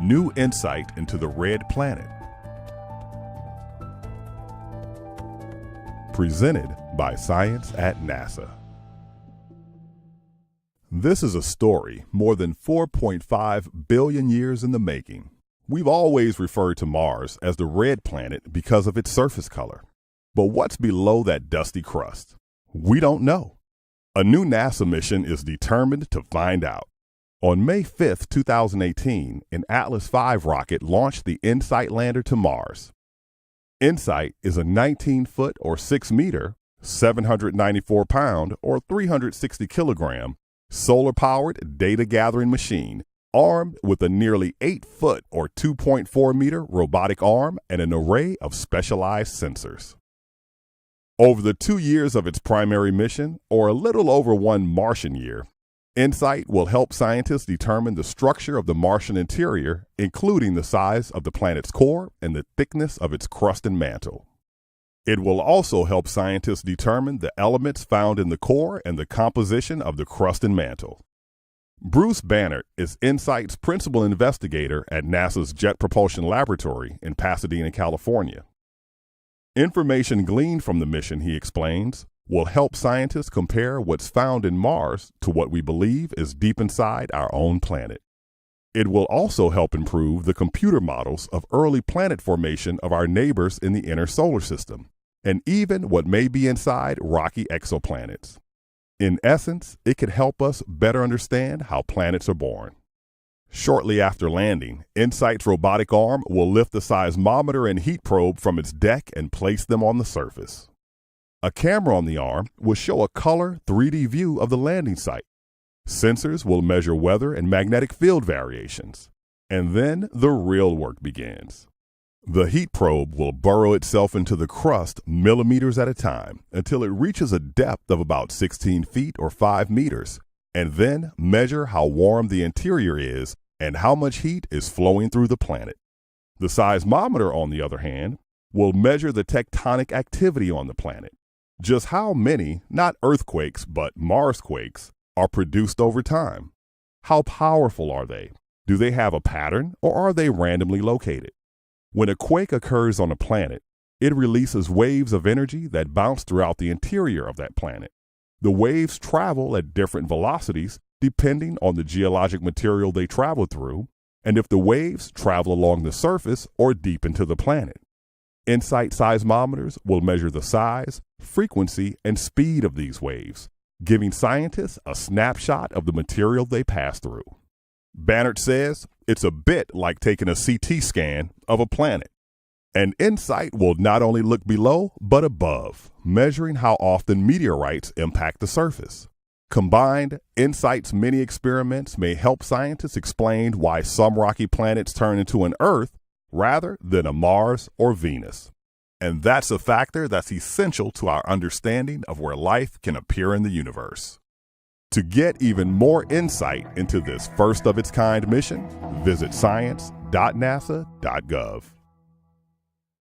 New insight into the red planet. Presented by Science at NASA. This is a story more than 4.5 billion years in the making. We've always referred to Mars as the red planet because of its surface color. But what's below that dusty crust? We don't know. A new NASA mission is determined to find out. On May 5, 2018, an Atlas V rocket launched the InSight lander to Mars. InSight is a 19-foot or 6-meter, 794-pound or 360 kilogram solar-powered data-gathering machine armed with a nearly 8-foot or 2.4-meter robotic arm and an array of specialized sensors. Over the 2 years of its primary mission, or a little over 1 Martian year, InSight will help scientists determine the structure of the Martian interior, including the size of the planet's core and the thickness of its crust and mantle. It will also help scientists determine the elements found in the core and the composition of the crust and mantle. Bruce Bannert is InSight's principal investigator at NASA's Jet Propulsion Laboratory in Pasadena, California. Information gleaned from the mission, he explains, will help scientists compare what's found in Mars to what we believe is deep inside our own planet. It will also help improve the computer models of early planet formation of our neighbors in the inner solar system, and even what may be inside rocky exoplanets. In essence, it could help us better understand how planets are born. Shortly after landing, InSight's robotic arm will lift the seismometer and heat probe from its deck and place them on the surface. A camera on the arm will show a color 3D view of the landing site. Sensors will measure weather and magnetic field variations. And then the real work begins. The heat probe will burrow itself into the crust millimeters at a time until it reaches a depth of about 16 feet or 5 meters, and then measure how warm the interior is and how much heat is flowing through the planet. The seismometer, on the other hand, will measure the tectonic activity on the planet. Just how many, not earthquakes, but Marsquakes, are produced over time? How powerful are they? Do they have a pattern, or are they randomly located? When a quake occurs on a planet, it releases waves of energy that bounce throughout the interior of that planet. The waves travel at different velocities depending on the geologic material they travel through, and if the waves travel along the surface or deep into the planet. InSight seismometers will measure the size, frequency, and speed of these waves, giving scientists a snapshot of the material they pass through. Bannert says it's a bit like taking a CT scan of a planet. And InSight will not only look below, but above, measuring how often meteorites impact the surface. Combined, InSight's many experiments may help scientists explain why some rocky planets turn into an Earth rather than a Mars or Venus. And that's a factor that's essential to our understanding of where life can appear in the universe. To get even more insight into this first-of-its-kind mission, visit science.nasa.gov.